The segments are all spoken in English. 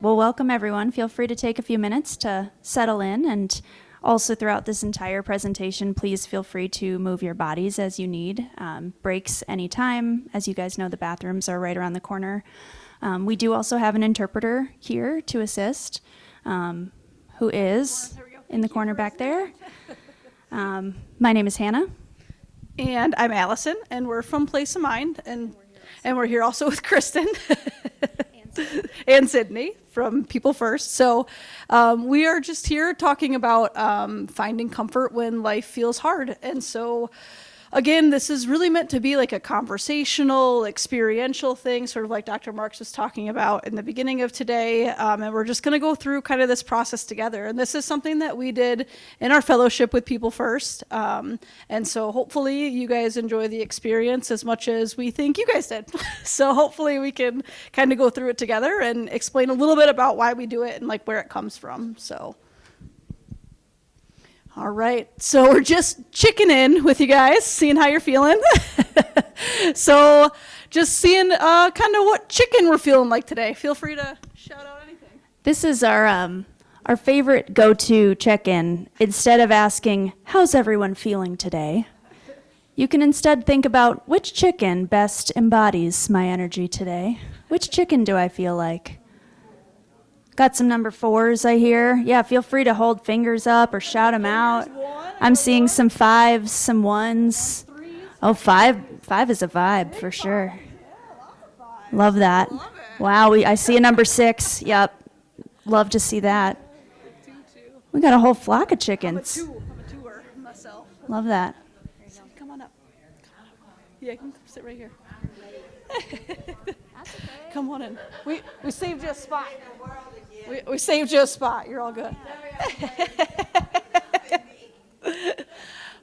Well, welcome everyone. Feel free to take a few minutes to settle in, and also throughout this entire presentation, please feel free to move your bodies as you need. Breaks anytime. As you guys know, the bathrooms are right around the corner. We do also have an interpreter here to assist, who is in the corner back there. My name is Hannah. And I'm Allison, and we're from Place of Mind, and we're here also with Kristen and Sydney from People First. So we are just here talking about finding comfort when life feels hard. And so, again, this is really meant to be like a conversational, experiential thing, sort of like Dr. Marks was talking about in the beginning of today. And we're just going to go through kind of this process together. And this is something that we did in our fellowship with People First. And so hopefully you guys enjoy the experience as much as we think you guys did. So hopefully we can kind of go through it together and explain a little bit about why we do it and like where it comes from. So. All right, so we're just checking in with you guys, seeing how you're feeling. So just seeing kind of what chicken we're feeling like today. Feel free to shout out anything. This is our favorite go-to check-in. Instead of asking, how's everyone feeling today? You can instead think about, which chicken best embodies my energy today? Which chicken do I feel like? Got some number 4s, I hear. Yeah, feel free to hold fingers up or shout them out. I'm seeing some 5s, some 1s. Oh, 5 is a vibe for sure. Love that. Wow, I see a number 6. Yep, love to see that. We got a whole flock of chickens. I'm a doer myself. Love that. Come on up. Yeah, you can sit right here. Come on in. We saved you a spot. We saved you a spot. You're all good.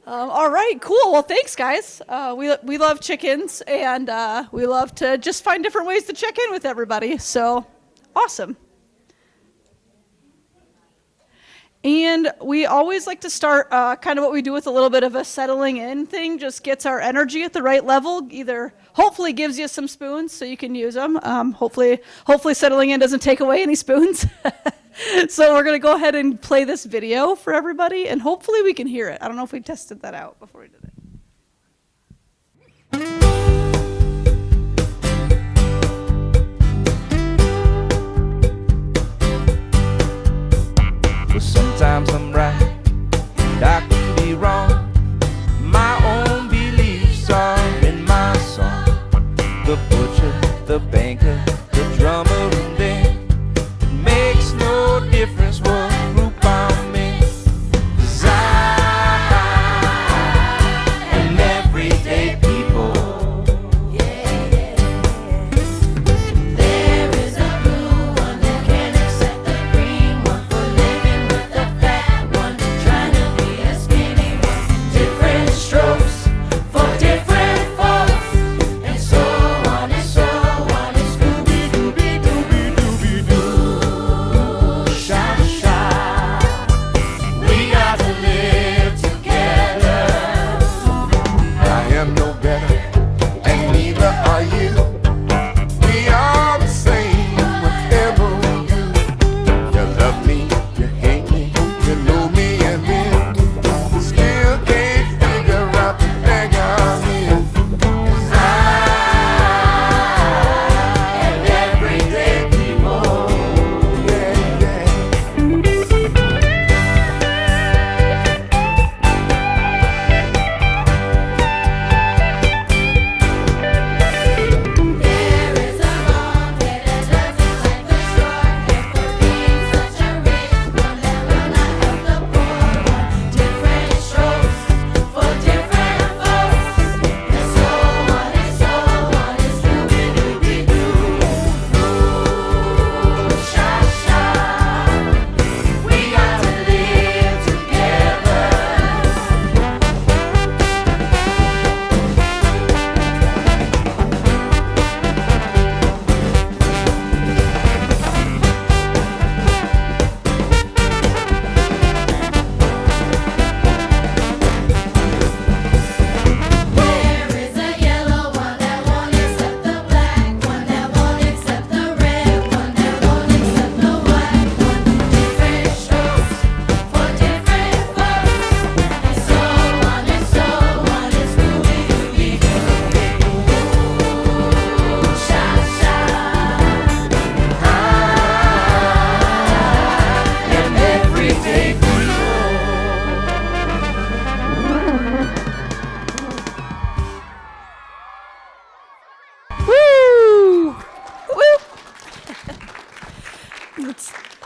All right, cool. Well, thanks, guys. We love chickens, and we love to just find different ways to check in with everybody. So, awesome. And we always like to start kind of what we do with a little bit of a settling in thing, just gets our energy at the right level, either hopefully gives you some spoons so you can use them. Hopefully settling in doesn't take away any spoons. So we're going to go ahead and play this video for everybody, and hopefully we can hear it. I don't know if we tested that out before we did it. But sometimes I'm right, and I can be wrong. My own beliefs are in my song. The butcher, the banker, the drummer, and then it makes no difference what group I'm in. 'Cause I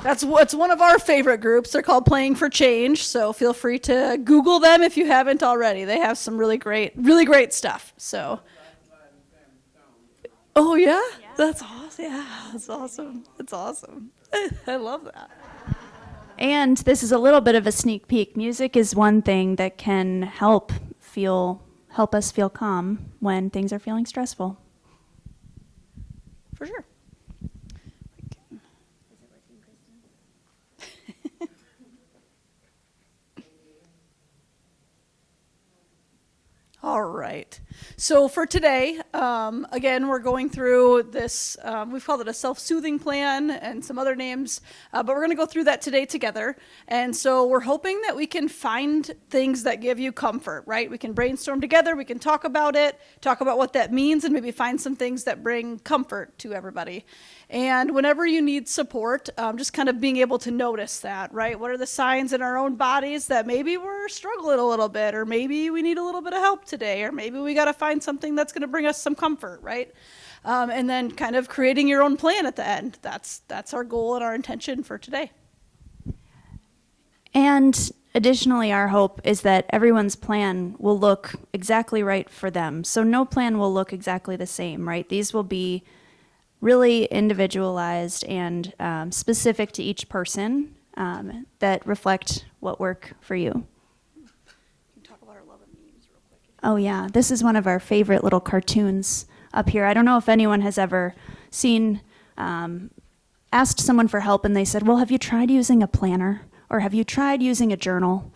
That's what's one of our favorite groups. They're called Playing for Change. So feel free to Google them if you haven't already. They have some really great stuff. So, oh yeah, that's awesome. Yeah, that's awesome. That's awesome. I love that. And this is a little bit of a sneak peek. Music is one thing that can help us feel calm when things are feeling stressful. For sure. All right. So for today, again, we're going through this, we've called it a self-soothing plan and some other names, but we're going to go through that today together. And so we're hoping that we can find things that give you comfort, right? We can brainstorm together, we can talk about it, talk about what that means, and maybe find some things that bring comfort to everybody. And whenever you need support, just kind of being able to notice that, right? What are the signs in our own bodies that maybe we're struggling a little bit, or maybe we need a little bit of help today, or maybe we got to find something that's going to bring us some comfort, right? And then kind of creating your own plan at the end. That's our goal and our intention for today. And additionally, our hope is that everyone's plan will look exactly right for them. So no plan will look exactly the same, right? These will be really individualized and specific to each person that reflect what work for you. Talk about our love and memes real quick. Oh yeah, this is one of our favorite little cartoons up here. I don't know if anyone has ever seen, asked someone for help and they said, well, have you tried using a planner? Or have you tried using a journal?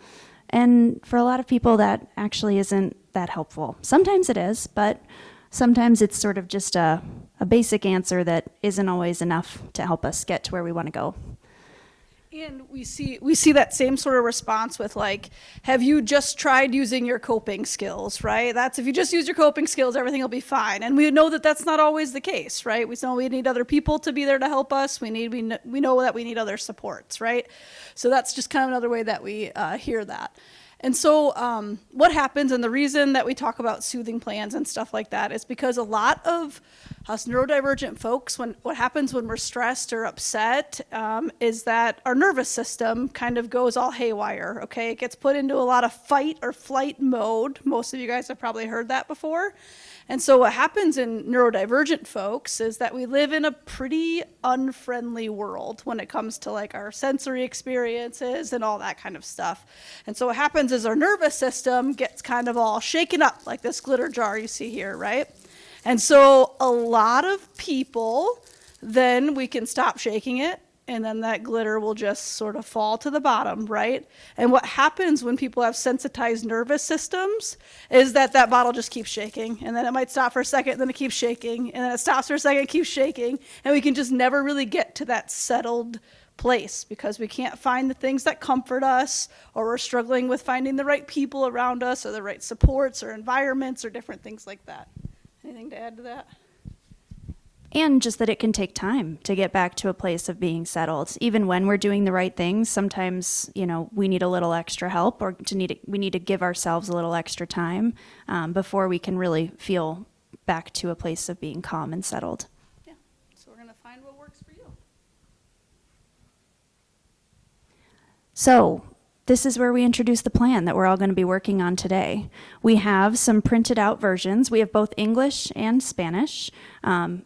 And for a lot of people, that actually isn't that helpful. Sometimes it is, but sometimes it's sort of just a basic answer that isn't always enough to help us get to where we want to go. And we see that same sort of response with like, have you just tried using your coping skills, right? That's if you just use your coping skills, everything will be fine. And we know that that's not always the case, right? We know we need other people to be there to help us. We know that we need other supports, right? So that's just kind of another way that we hear that. And so what happens, and the reason that we talk about soothing plans and stuff like that is because a lot of us neurodivergent folks, what happens when we're stressed or upset is that our nervous system kind of goes all haywire, okay? It gets put into a lot of fight or flight mode. Most of you guys have probably heard that before. And so what happens in neurodivergent folks is that we live in a pretty unfriendly world when it comes to like our sensory experiences and all that kind of stuff. And so what happens is our nervous system gets kind of all shaken up like this glitter jar you see here, right? And so a lot of people, then we can stop shaking it, and then that glitter will just sort of fall to the bottom, right? And what happens when people have sensitized nervous systems is that bottle just keeps shaking, and then it might stop for a second, then it keeps shaking, and then it stops for a second, it keeps shaking, and we can just never really get to that settled place because we can't find the things that comfort us, or we're struggling with finding the right people around us, or the right supports or environments or different things like that. Anything to add to that? And just that it can take time to get back to a place of being settled. Even when we're doing the right things, sometimes, we need a little extra help, or we need to give ourselves a little extra time before we can really feel back to a place of being calm and settled. Yeah, so we're going to find what works for you. So this is where we introduce the plan that we're all going to be working on today. We have some printed out versions. We have both English and Spanish.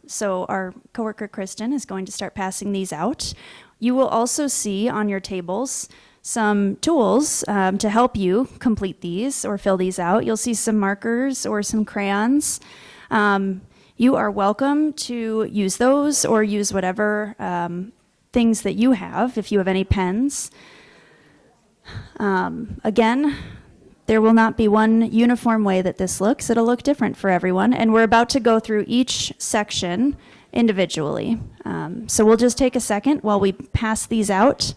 So our coworker Kristen is going to start passing these out. You will also see on your tables some tools to help you complete these or fill these out. You'll see some markers or some crayons. You are welcome to use those or use whatever things that you have, if you have any pens. Again, there will not be one uniform way that this looks. It'll look different for everyone, and we're about to go through each section individually. So we'll just take a second while we pass these out.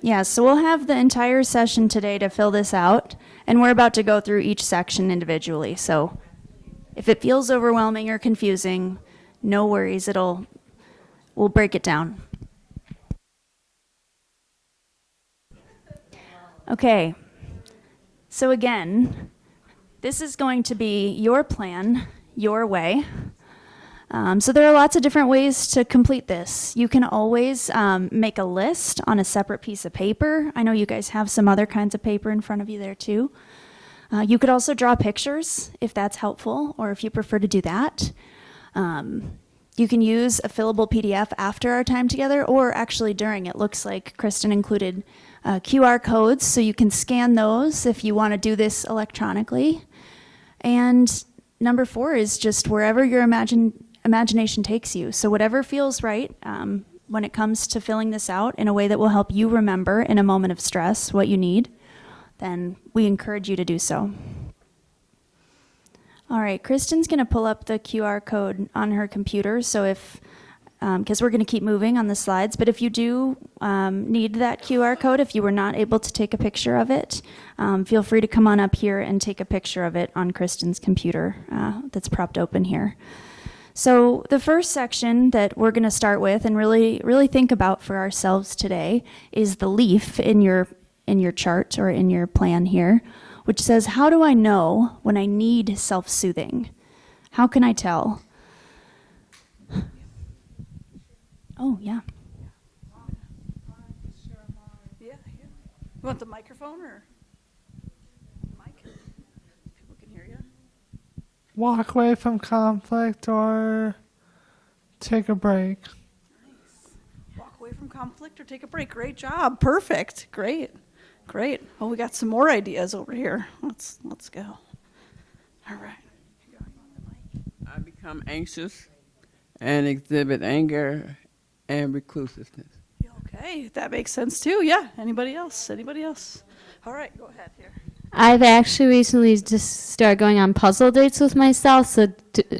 Yeah, so we'll have the entire session today to fill this out, and we're about to go through each section individually. So if it feels overwhelming or confusing, no worries. we'll break it down. Okay, so again, this is going to be your plan, your way. So there are lots of different ways to complete this. You can always make a list on a separate piece of paper. I know you guys have some other kinds of paper in front of you there too. You could also draw pictures if that's helpful, or if you prefer to do that. You can use a fillable PDF after our time together, or actually during. It looks like Kristen included QR codes, so you can scan those if you want to do this electronically. And number 4 is just wherever your imagination takes you. So whatever feels right when it comes to filling this out in a way that will help you remember in a moment of stress what you need, then we encourage you to do so. All right, Kristen's going to pull up the QR code on her computer, so if, because we're going to keep moving on the slides, but if you do need that QR code, if you were not able to take a picture of it, feel free to come on up here and take a picture of it on Kristen's computer that's propped open here. So the first section that we're going to start with and really think about for ourselves today is the leaf in your chart or in your plan here, which says, how do I know when I need self-soothing? How can I tell? Oh, yeah. Yeah. You want the microphone or mic? People can hear you. Walk away from conflict or take a break. Walk away from conflict or take a break. Great job. Perfect. Great. Oh, we got some more ideas over here. Let's go. All right. I become anxious and exhibit anger and reclusiveness. Okay, that makes sense too. Yeah. Anybody else? All right, go ahead here. I've actually recently just started going on puzzle dates with myself, so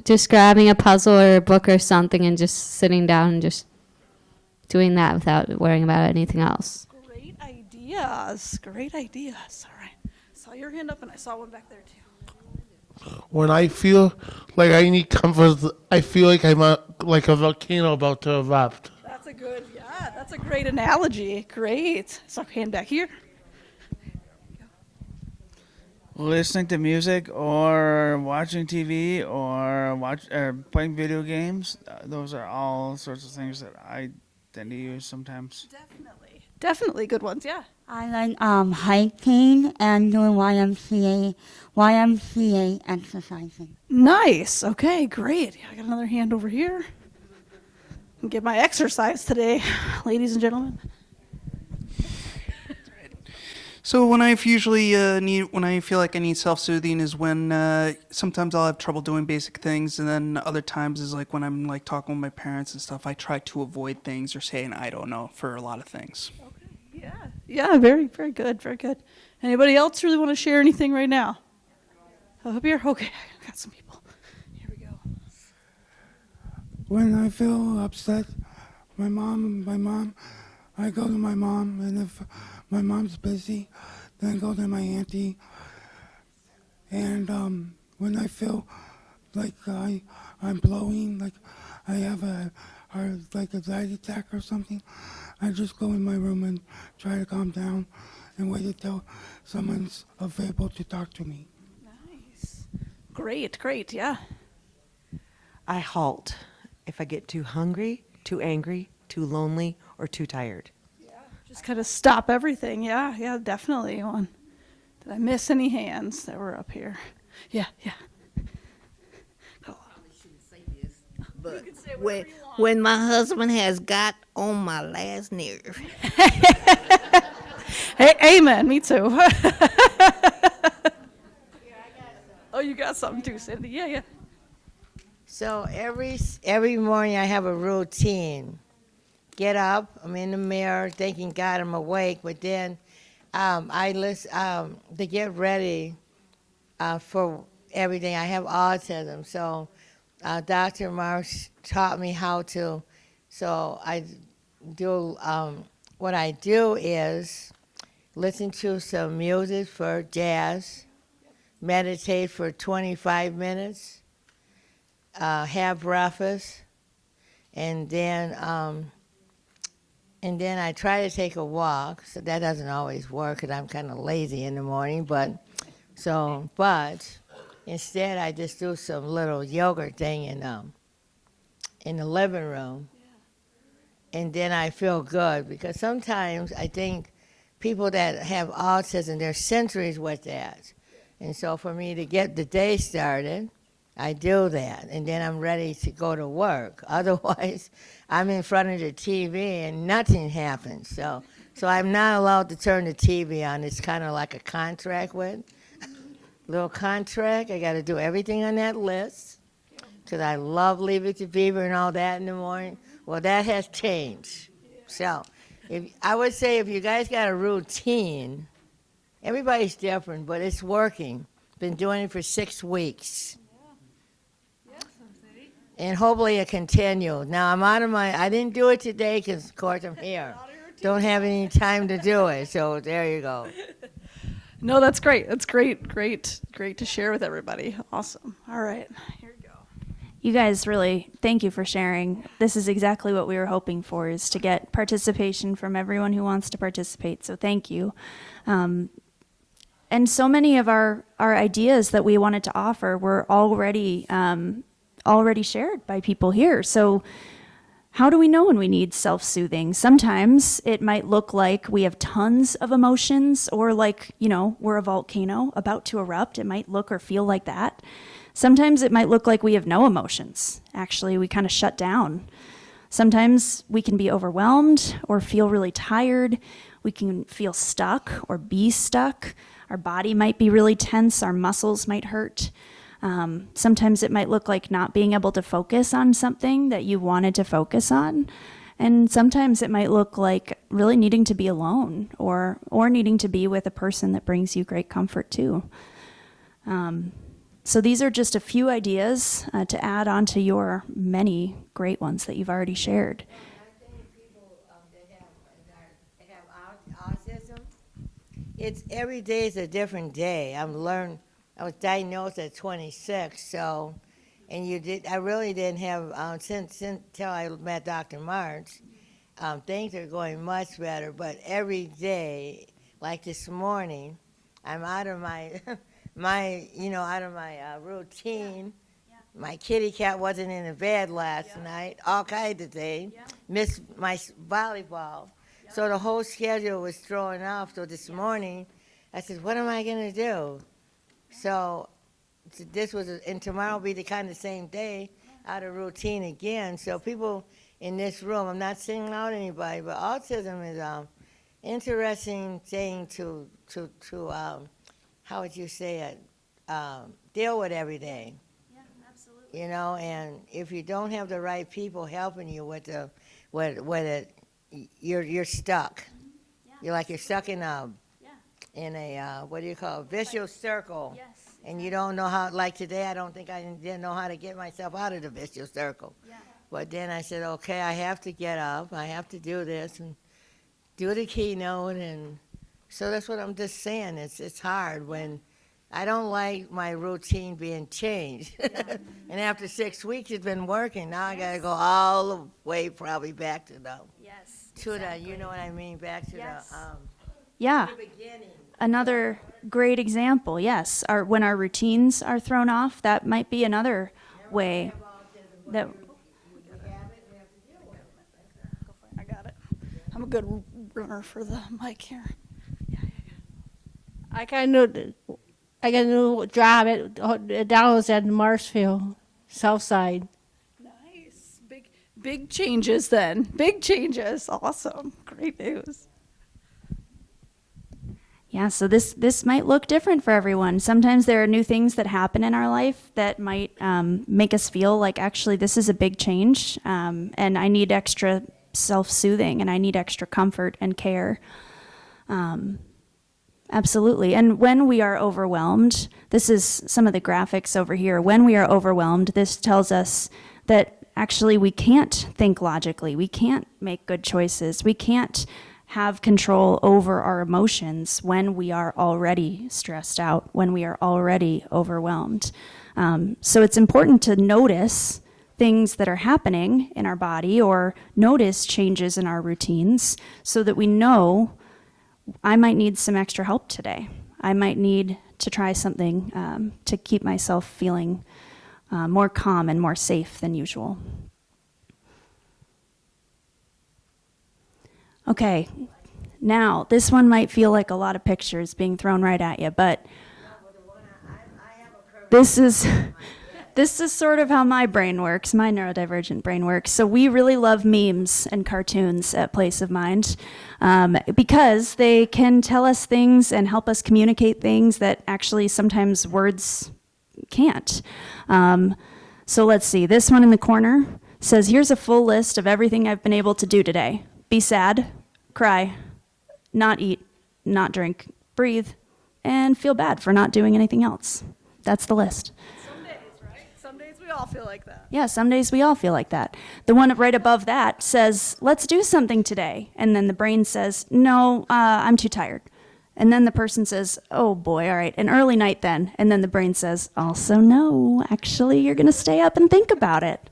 just grabbing a puzzle or a book or something and just sitting down and just doing that without worrying about anything else. Great ideas. All right. Saw your hand up and I saw one back there too. When I feel like I need comfort, I feel like I'm like a volcano about to erupt. That's a great analogy. Great. Saw a hand back here. Listening to music or watching TV or playing video games. Those are all sorts of things that I tend to use sometimes. Definitely good ones. Yeah. I like hiking and doing YMCA exercising. Nice. Okay, great. Yeah, I got another hand over here. Get my exercise today, ladies and gentlemen. So when I when I feel like I need self-soothing is when sometimes I'll have trouble doing basic things, and then other times is like when I'm like talking with my parents and stuff. I try to avoid things or saying I don't know for a lot of things. Okay. Yeah. Very good. Anybody else really want to share anything right now? Up here. Okay, I got some people. Here we go. When I feel upset, my mom, I go to my mom, and if my mom's busy, then I go to my auntie. And when I feel like I'm blowing, like I have a anxiety attack or something, I just go in my room and try to calm down and wait until someone's available to talk to me. Nice. Great. Yeah. I halt if I get too hungry, too angry, too lonely, or too tired. Just kind of stop everything. Yeah, definitely. Did I miss any hands that were up here? Yeah. But when my husband has got on my last nerve. Hey, amen. Me too. Oh, you got something too, Cindy. Yeah. So every morning I have a routine. Get up, I'm in the mirror thinking, God, I'm awake, but then I listen to get ready for everything. I have autism, so Dr. Marsh taught me how to, so I do, what I do is listen to some music for jazz, meditate for 25 minutes, have breakfast, and then I try to take a walk. So that doesn't always work because I'm kind of lazy in the morning. But instead I just do some little yoga thing in the living room, and then I feel good because sometimes I think people that have autism, there's centuries with that. And so for me to get the day started, I do that, and then I'm ready to go to work. Otherwise, I'm in front of the TV and nothing happens. So I'm not allowed to turn the TV on. It's kind of like a contract little contract. I got to do everything on that list because I love Leave It to Beaver and all that in the morning. Well, that has changed. So I would say if you guys got a routine, everybody's different, but it's working. Been doing it for 6 weeks. And hopefully it continues. Now I didn't do it today because, of course, I'm here. Don't have any time to do it, so there you go. No, that's great. That's great to share with everybody. Awesome. All right, here we go. You guys really, thank you for sharing. This is exactly what we were hoping for, is to get participation from everyone who wants to participate, so thank you. And so many of our ideas that we wanted to offer were already shared by people here. So how do we know when we need self-soothing? Sometimes it might look like we have tons of emotions, or like, we're a volcano about to erupt. It might look or feel like that. Sometimes it might look like we have no emotions. Actually, we kind of shut down. Sometimes we can be overwhelmed or feel really tired. We can feel stuck or be stuck. Our body might be really tense. Our muscles might hurt. Sometimes it might look like not being able to focus on something that you wanted to focus on. And sometimes it might look like really needing to be alone or needing to be with a person that brings you great comfort too. So these are just a few ideas to add on to your many great ones that you've already shared. I think people that have autism, it's every day is a different day. I was diagnosed at 26, so, and I really didn't have, since till I met Dr. March, things are going much better, but every day, like this morning, I'm out of my, out of my routine. My kitty cat wasn't in the bed last night, all kinds of things, missed my volleyball. So the whole schedule was thrown off, so this morning, I said, what am I gonna do? So and tomorrow will be the kind of same day, out of routine again. So people in this room, I'm not singling out anybody, but autism is interesting thing to how would you say it, deal with every day. Yeah, absolutely. And if you don't have the right people helping you with it, you're stuck. Yeah. You're stuck in a what do you call it, vicious circle. Yes. And you don't know how, like today, I don't think I didn't know how to get myself out of the vicious circle. Yeah. But then I said, okay, I have to get up, I have to do this and do the keynote, and so that's what I'm just saying. It's hard when I don't like my routine being changed. Yeah. And after 6 weeks, it's been working. Now I got to go all the way probably back to the, you know what I mean, back to Yeah. the beginning. Another great example, yes. When our routines are thrown off, that might be another way that. I got it. I'm a good runner for the mic here. I got a new job at McDonald's at Marshfield, South Side. Nice. Big changes then. Big changes. Awesome. Great news. Yeah, so this might look different for everyone. Sometimes there are new things that happen in our life that might make us feel like actually this is a big change, and I need extra self-soothing, and I need extra comfort and care. Absolutely. And when we are overwhelmed, this is some of the graphics over here. When we are overwhelmed, this tells us that actually we can't think logically. We can't make good choices. We can't have control over our emotions when we are already stressed out, when we are already overwhelmed. So it's important to notice things that are happening in our body or notice changes in our routines so that we know I might need some extra help today. I might need to try something to keep myself feeling more calm and more safe than usual. Okay, now this one might feel like a lot of pictures being thrown right at you, but this is sort of how my brain works, my neurodivergent brain works. So we really love memes and cartoons at Place of Mind because they can tell us things and help us communicate things that actually sometimes words can't. So let's see, this one in the corner says, here's a full list of everything I've been able to do today. Be sad, cry, not eat, not drink, breathe, and feel bad for not doing anything else. That's the list. Some days, right? Some days we all feel like that. Yeah, some days we all feel like that. The one right above that says, let's do something today. And then the brain says, no, I'm too tired. And then the person says, oh boy, all right, an early night then. And then the brain says, also no, actually you're going to stay up and think about it.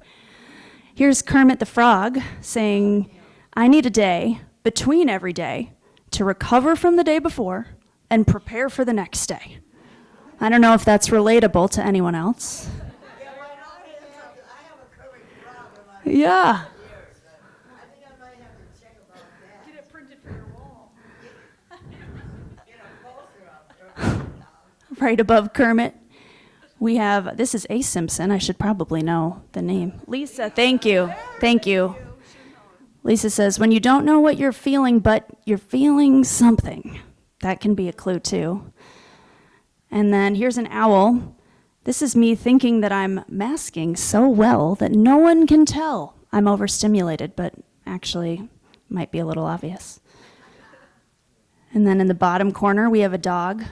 Here's Kermit the Frog saying, I need a day between every day to recover from the day before and prepare for the next day. I don't know if that's relatable to anyone else. Yeah. Get it printed for your wall. Right above Kermit, we have, this is A. Simpson. I should probably know the name. Lisa, thank you. Thank you. Lisa says, when you don't know what you're feeling, but you're feeling something, that can be a clue too. And then here's an owl. This is me thinking that I'm masking so well that no one can tell I'm overstimulated, but actually might be a little obvious. And then in the bottom corner, we have a dog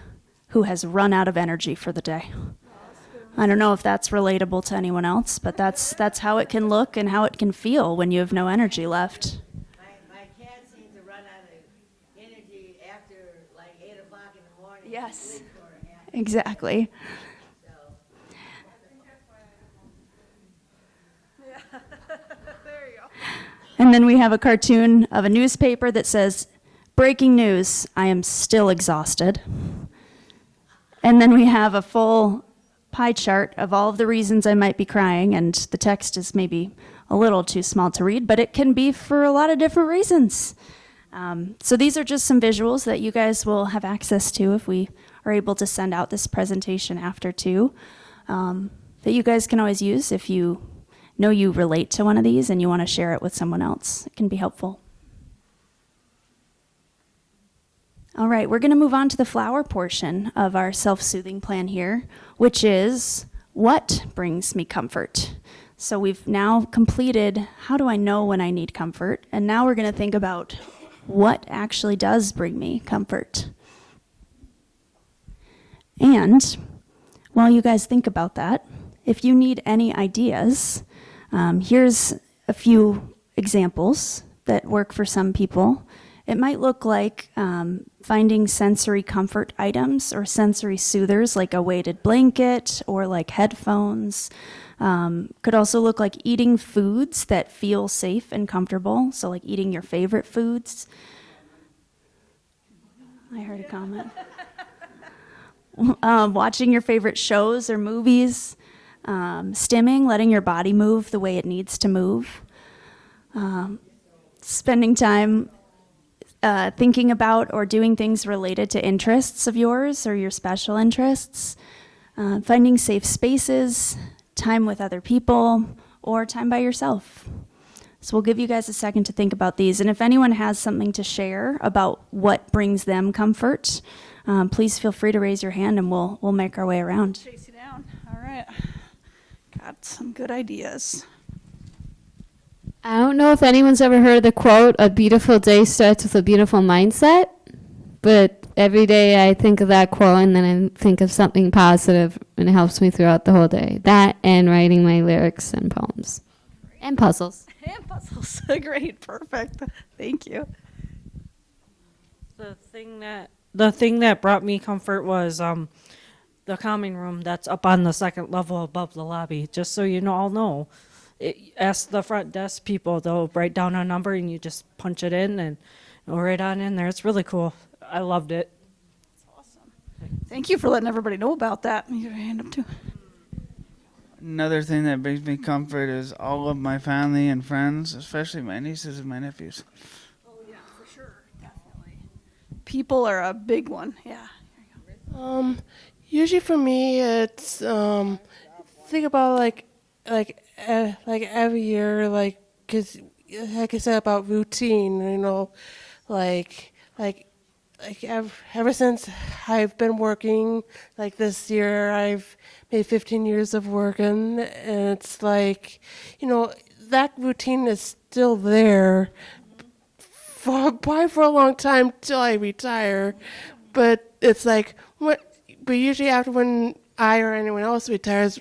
who has run out of energy for the day. I don't know if that's relatable to anyone else, but that's how it can look and how it can feel when you have no energy left. My cat seems to run out of energy after like 8 o'clock in the morning. Yes, exactly. There you go. And then we have a cartoon of a newspaper that says, breaking news, I am still exhausted. And then we have a full pie chart of all of the reasons I might be crying, and the text is maybe a little too small to read, but it can be for a lot of different reasons. So these are just some visuals that you guys will have access to if we are able to send out this presentation after too, that you guys can always use if you know you relate to one of these and you want to share it with someone else. It can be helpful. All right, we're going to move on to the flower portion of our self-soothing plan here, which is what brings me comfort. So we've now completed how do I know when I need comfort, and now we're going to think about what actually does bring me comfort. And while you guys think about that, if you need any ideas, here's a few examples that work for some people. It might look like finding sensory comfort items or sensory soothers like a weighted blanket or like headphones. Could also look like eating foods that feel safe and comfortable, so like eating your favorite foods. I heard a comment. Watching your favorite shows or movies. Stimming, letting your body move the way it needs to move. Spending time thinking about or doing things related to interests of yours or your special interests, finding safe spaces, time with other people, or time by yourself. So we'll give you guys a second to think about these. And if anyone has something to share about what brings them comfort, please feel free to raise your hand and we'll make our way around. Chase you down. All right. Got some good ideas. I don't know if anyone's ever heard of the quote, a beautiful day starts with a beautiful mindset, but every day I think of that quote and then I think of something positive and it helps me throughout the whole day. That and writing my lyrics and poems. And puzzles. And puzzles. Great. Perfect. Thank you. The thing that brought me comfort was the calming room that's up on the second level above the lobby. Just so you all know, ask the front desk people. They'll write down a number and you just punch it in and it'll right on in there. It's really cool. I loved it. Thank you for letting everybody know about that. You got your hand up too. Another thing that brings me comfort is all of my family and friends, especially my nieces and my nephews. Oh yeah, for sure, definitely. People are a big one. Yeah. Usually for me, it's think about like every year, cause like I said about routine, ever since I've been working, like this year I've made 15 years of working, and it's like, that routine is still there probably for a long time till I retire, but it's like, but usually after when I or anyone else retires,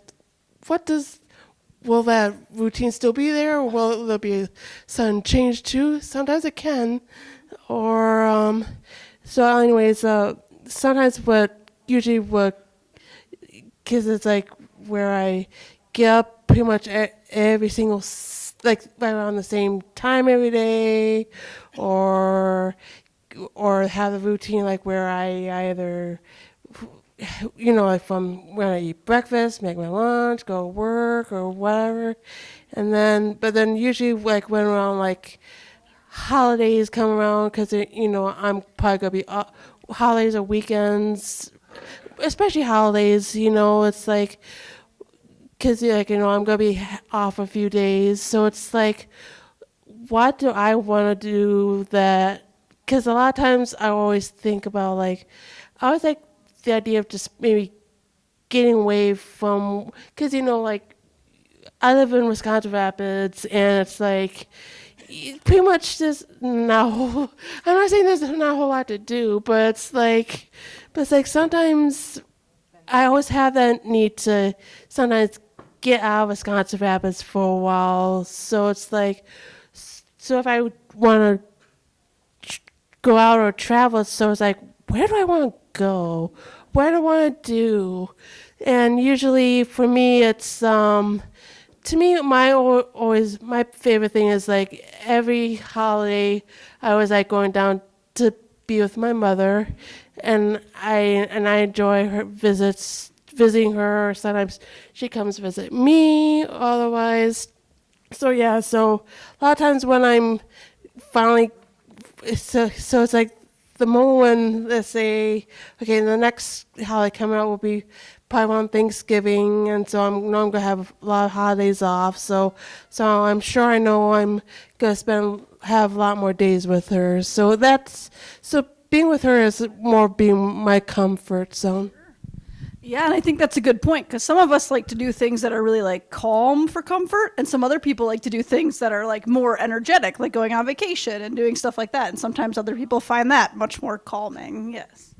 will that routine still be there, or will there be some change too? Sometimes it can, or so anyways, sometimes because it's like where I get up pretty much every single, right around the same time every day, or have a routine like where I either, like from when I eat breakfast, make my lunch, go to work or whatever, but then usually like when around like holidays come around, because I'm probably gonna be holidays or weekends, especially holidays. It's like because I'm gonna be off a few days, so it's like, what do I want to do that? Because a lot of times I always think about I always like the idea of just maybe getting away from, because I live in Wisconsin Rapids, and it's like pretty much just no. I'm not saying there's not a whole lot to do, but it's like sometimes I always have that need to sometimes get out of Wisconsin Rapids for a while. So it's like, so if I want to go out or travel, so it's like, where do I want to go? What do I want to do? And usually for me, it's to me, my favorite thing is like every holiday, I always like going down to be with my mother, and I enjoy her visiting her. Or sometimes she comes visit me. Otherwise, so a lot of times when I'm finally, so it's like the moment when, let's say, okay, the next holiday coming out will be probably on Thanksgiving, and so I'm going to have a lot of holidays off. So I'm sure I know I'm going to have a lot more days with her. So being with her is more being my comfort zone. Yeah, and I think that's a good point, because some of us like to do things that are really like calm for comfort, and some other people like to do things that are like more energetic, like going on vacation and doing stuff like that. And sometimes other people find that much more calming. Yes.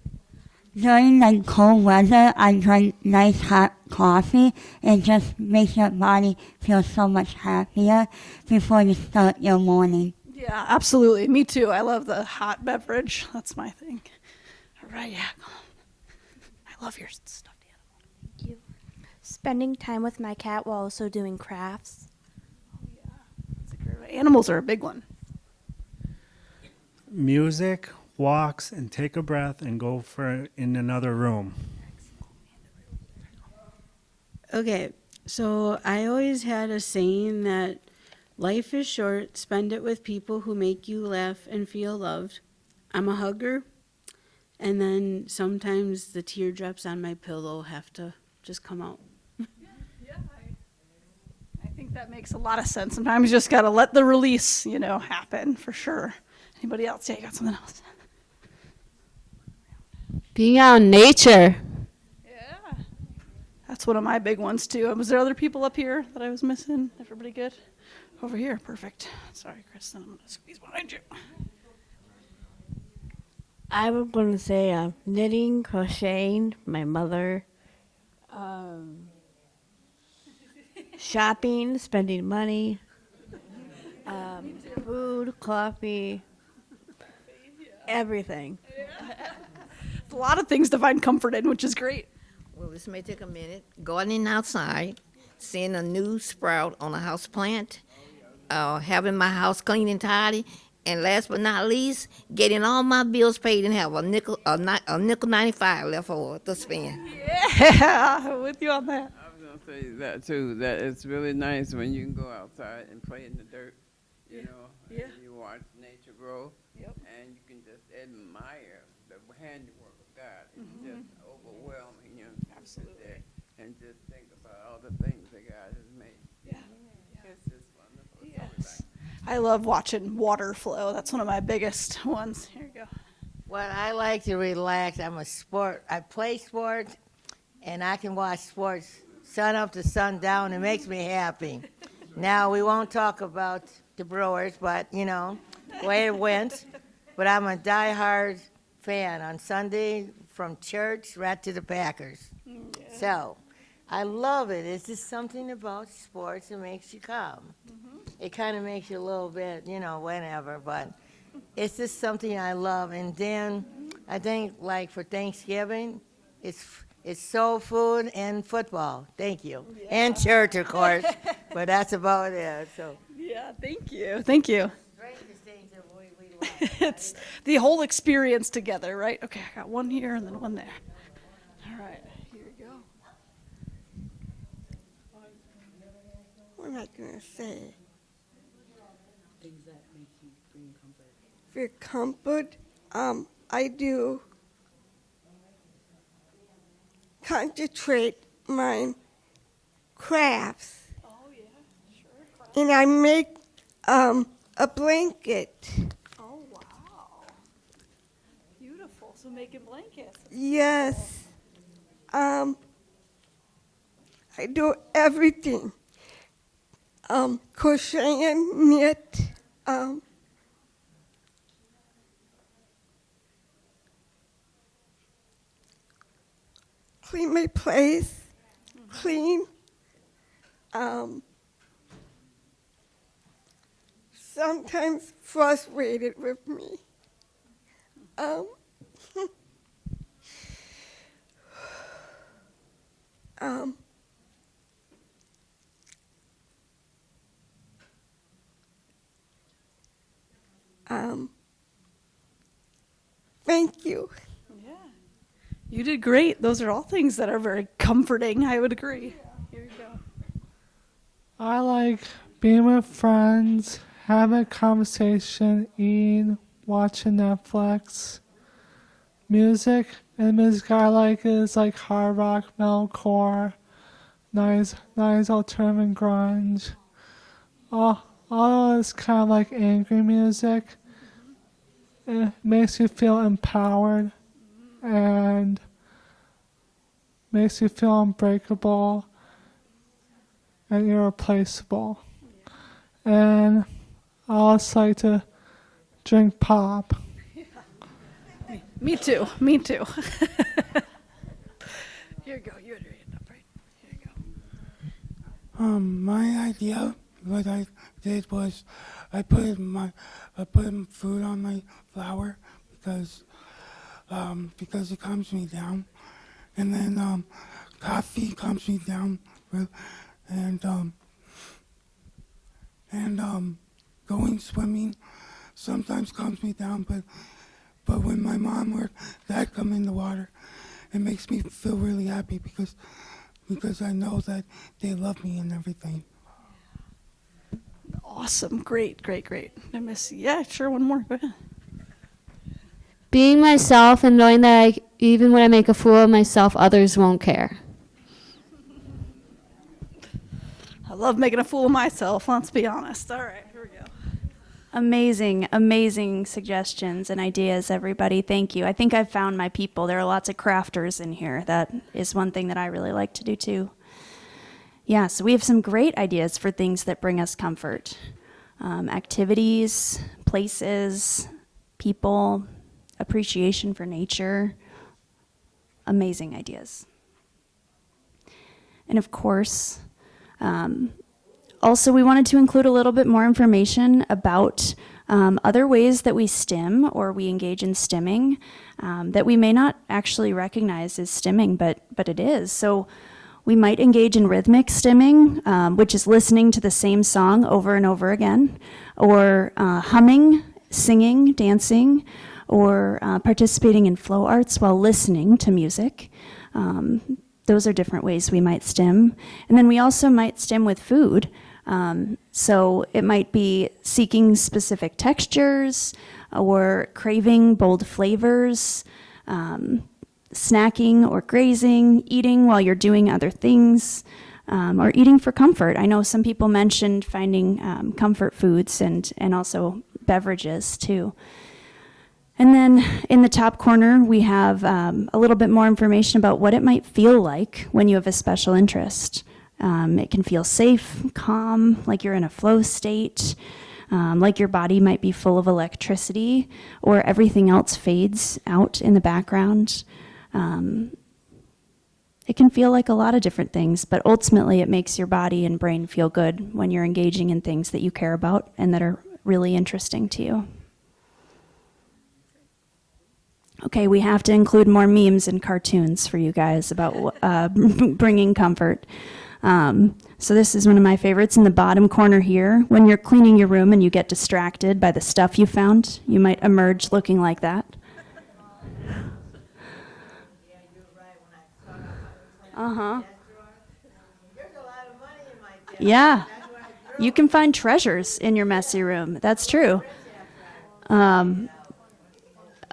During cold weather, I drink nice hot coffee. It just makes your body feel so much happier before you start your morning. Yeah, absolutely. Me too. I love the hot beverage. That's my thing. All right, yeah. I love your stuffed animal. Thank you. Spending time with my cat while also doing crafts. Oh, yeah. That's a great one. Animals are a big one. Music, walks, and take a breath and go for in another room. Okay, so I always had a saying that life is short, spend it with people who make you laugh and feel loved. I'm a hugger, and then sometimes the teardrops on my pillow have to just come out. Yeah, I think that makes a lot of sense. Sometimes you just got to let the release, happen for sure. Anybody else? Yeah, you got something else? Being out in nature. Yeah. That's one of my big ones, too. Was there other people up here that I was missing? Everybody good? Over here. Perfect. Sorry, Kristen. I'm going to squeeze behind you. I was going to say knitting, crocheting, my mother, shopping, spending money, food, coffee, everything. A lot of things to find comfort in, which is great. Well, this may take a minute. Gardening outside, seeing a new sprout on a house plant, having my house clean and tidy, and last but not least, getting all my bills paid and have a nickel 95 left over to spend. Yeah, with you on that. I was gonna say that too. That it's really nice when you can go outside and play in the dirt, you know. Yeah. And you watch nature grow. Yep. And you can just admire the handiwork of God. It's just overwhelming. You know, to sit there and just think about all the things that God has made. Yeah. It's just wonderful. It's so Yes. I love watching water flow. That's one of my biggest ones. Here you go. Well, I like to relax. I play sports, and I can watch sports sun up to sundown. It makes me happy. Now, we won't talk about the Brewers, but, you know, the way it went. But I'm a diehard fan on Sunday from church right to the Packers. So I love it. It's just something about sports that makes you calm. It kind of makes you a little bit, you know, whenever, but it's just something I love. And then I think, like, for Thanksgiving, it's soul food and football. Thank you. And church, of course, but that's about it. So Yeah, thank you. Thank you. It's the whole experience together, right? Okay, I got one here and then one there. All right, here you go. What am I going to say? Things that make you bring comfort. For comfort, I do concentrate my crafts. Oh, yeah, sure. And I make a blanket. Oh, wow. Beautiful. So making blankets. Yes. I do everything. Crochet and knit. Clean my place. Clean. Sometimes frustrated with me. Thank you. Yeah. You did great. Those are all things that are very comforting. I would agree. Here you go. I like being with friends, having a conversation, eating, watching Netflix. Music, and music I like is like hard rock, metalcore, nice alternative grunge. All of it's kind of like angry music. It makes you feel empowered and makes you feel unbreakable and irreplaceable. And I also like to drink pop. Me too. Me too. Here you go. You had your hand up, right? Here you go. My idea, what I did was, I put food on my flour because it calms me down, and then coffee calms me down, and going swimming sometimes calms me down, but when my mom or dad come in the water, it makes me feel really happy because I know that they love me and everything. Awesome. Great, great, great. I miss you. Yeah, sure. One more. Go ahead. Being myself and knowing that even when I make a fool of myself, others won't care. I love making a fool of myself. Let's be honest. All right. Here we go. Amazing, amazing suggestions and ideas, everybody. Thank you. I think I've found my people. There are lots of crafters in here. That is one thing that I really like to do too. Yeah, so we have some great ideas for things that bring us comfort. Activities, places, people, appreciation for nature. Amazing ideas. And of course, also we wanted to include a little bit more information about other ways that we stim or we engage in stimming that we may not actually recognize as stimming, but it is. So We might engage in rhythmic stimming, which is listening to the same song over and over again, or humming, singing, dancing, or participating in flow arts while listening to music. Those are different ways we might stim. And then we also might stim with food. So it might be seeking specific textures or craving bold flavors, snacking or grazing, eating while you're doing other things, or eating for comfort. I know some people mentioned finding comfort foods and also beverages too. And then in the top corner, we have a little bit more information about what it might feel like when you have a special interest. It can feel safe, calm, like you're in a flow state, like your body might be full of electricity, or everything else fades out in the background. It can feel like a lot of different things, but ultimately it makes your body and brain feel good when you're engaging in things that you care about and that are really interesting to you. Okay, we have to include more memes and cartoons for you guys about bringing comfort. So this is one of my favorites in the bottom corner here. When you're cleaning your room and you get distracted by the stuff you found, you might emerge looking like that. Uh-huh. Yeah. You can find treasures in your messy room. That's true.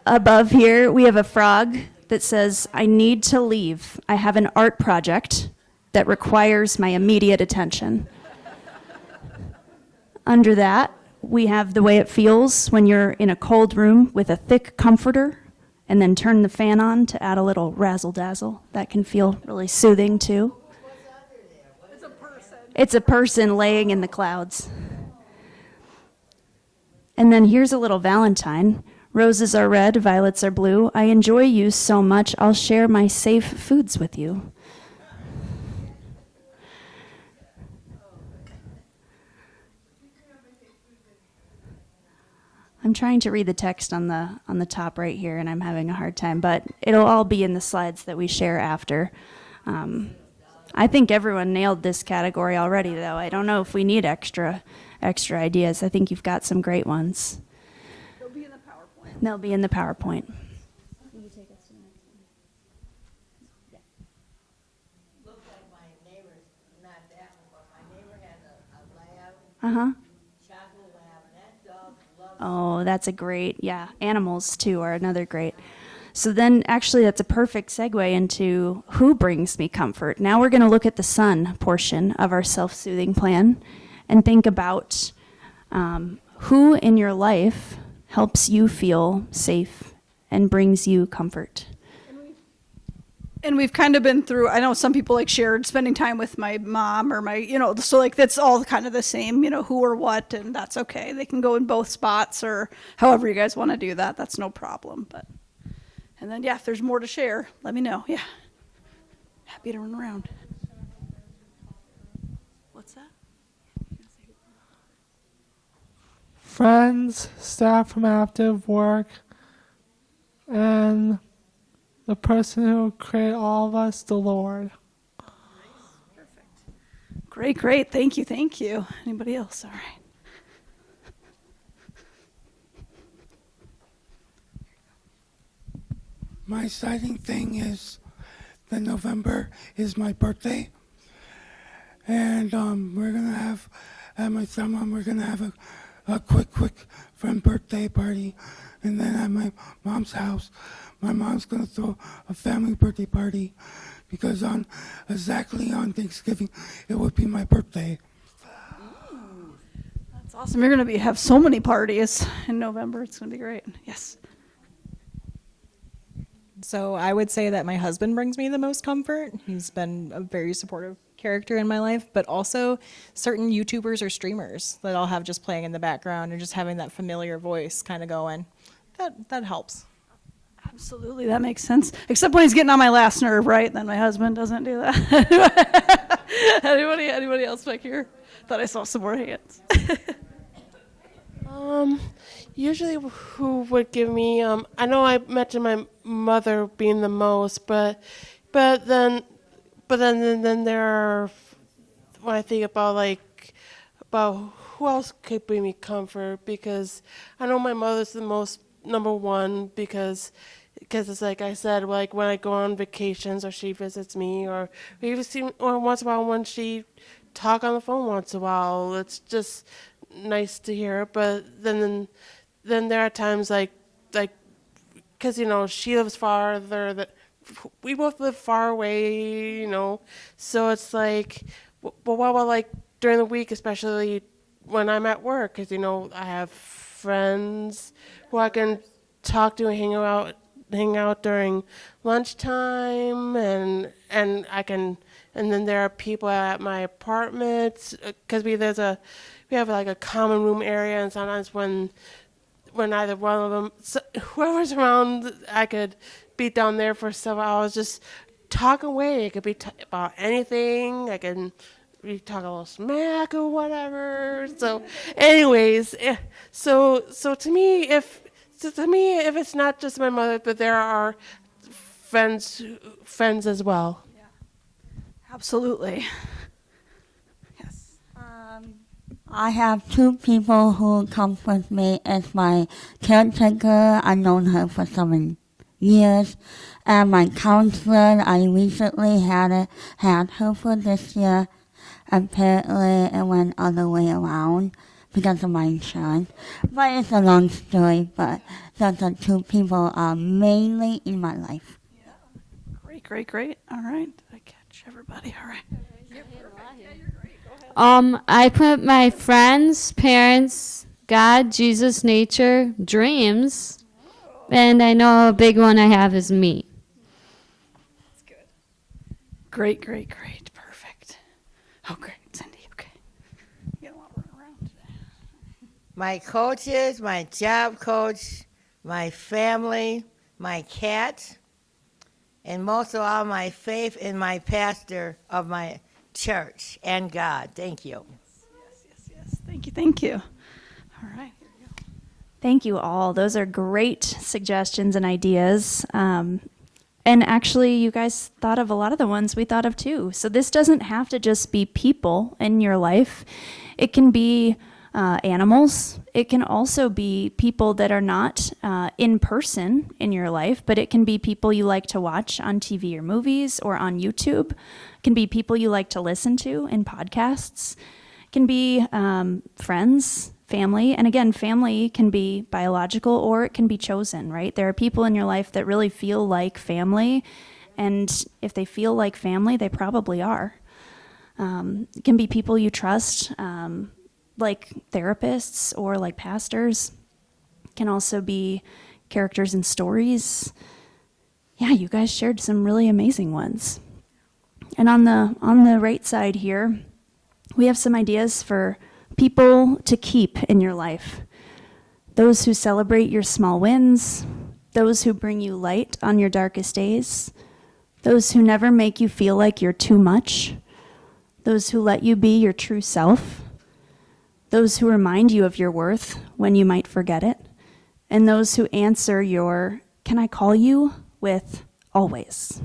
Above here, we have a frog that says, "I need to leave. I have an art project that requires my immediate attention." Under that, we have the way it feels when you're in a cold room with a thick comforter and then turn the fan on to add a little razzle-dazzle. That can feel really soothing too. It's a person laying in the clouds. And then here's a little Valentine. Roses are red, violets are blue. I enjoy you so much, I'll share my safe foods with you. I'm trying to read the text on the top right here, and I'm having a hard time, but it'll all be in the slides that we share after. I think everyone nailed this category already, though. I don't know if we need extra ideas. I think you've got some great ones. They'll be in the PowerPoint. They'll be in the PowerPoint. Can you take us to the next one? Yeah. Looks like my neighbor's not that one, but my neighbor has a lab, Uh-huh. chocolate lab, and that dog loves Oh, that's a great, yeah. Animals, too, are another great. So then, actually, that's a perfect segue into who brings me comfort. Now we're going to look at the sun portion of our self-soothing plan and think about who in your life helps you feel safe and brings you comfort. And we've kind of been through, I know some people like shared spending time with my mom or my, so like that's all kind of the same, who or what, and that's okay. They can go in both spots or however you guys want to do that. That's no problem. And then, if there's more to share, let me know. Yeah. Happy to run around. What's that? Friends, staff from Active Work, and the person who created all of us, the Lord. Great. Thank you. Anybody else? All right. My exciting thing is that November is my birthday, and we're gonna have at my son, we're gonna have a quick friend birthday party, and then at my mom's house, my mom's gonna throw a family birthday party, because exactly on Thanksgiving it would be my birthday. That's awesome. You're going to have so many parties in November. It's going to be great. Yes. So I would say that my husband brings me the most comfort. He's been a very supportive character in my life, but also certain YouTubers or streamers that I'll have just playing in the background and just having that familiar voice kind of going. That helps. Absolutely, that makes sense. Except when he's getting on my last nerve, right? Then my husband doesn't do that. Anybody else back here? Thought I saw some more hands. Usually who would give me, I know I mentioned my mother being the most, but then but then there are, when I think about about who else could bring me comfort, because I know my mother's the most number one, because it's like I said, like when I go on vacations or she visits me, or we even see, or once in a while when she talk on the phone once in a while, it's just nice to hear. But then there are times like because she lives farther, that we both live far away, so it's like, but what about like during the week, especially when I'm at work, because I have friends who I can talk to and hang out during lunchtime, and I can, and then there are people at my apartment, because we have like a common room area, and sometimes when either one of them, whoever's around, I could be down there for several hours just talk away. It could be about anything. We talk a little smack or whatever. So, anyways, so to me, if it's not just my mother, but there are friends as well. Absolutely. I have two people who come with me as my caretaker. I've known her for 7 years. And my counselor, I recently had her for this year. Apparently, it went other way around because of my insurance. But it's a long story, but those are two people mainly in my life. Great. All right. I catch everybody. All right. I put my friends, parents, God, Jesus, nature, dreams, and I know a big one I have is me. Great. Perfect. Oh, great. Cindy, okay. You got a lot of room around today. My coaches, my job coach, my family, my cat, and most of all, my faith in my pastor of my church and God. Thank you. Yes. Thank you. All right. Here we go. Thank you all. Those are great suggestions and ideas. And actually, you guys thought of a lot of the ones we thought of too. So this doesn't have to just be people in your life. It can be animals. It can also be people that are not in person in your life, but it can be people you like to watch on TV or movies or on YouTube. It can be people you like to listen to in podcasts. It can be friends, family. And again, family can be biological or it can be chosen, right? There are people in your life that really feel like family. And if they feel like family, they probably are. It can be people you trust, like therapists or like pastors. It can also be characters in stories. Yeah, you guys shared some really amazing ones. And on the right side here, we have some ideas for people to keep in your life. Those who celebrate your small wins, those who bring you light on your darkest days, those who never make you feel like you're too much, those who let you be your true self, those who remind you of your worth when you might forget it, and those who answer your, "Can I call you?" with "always."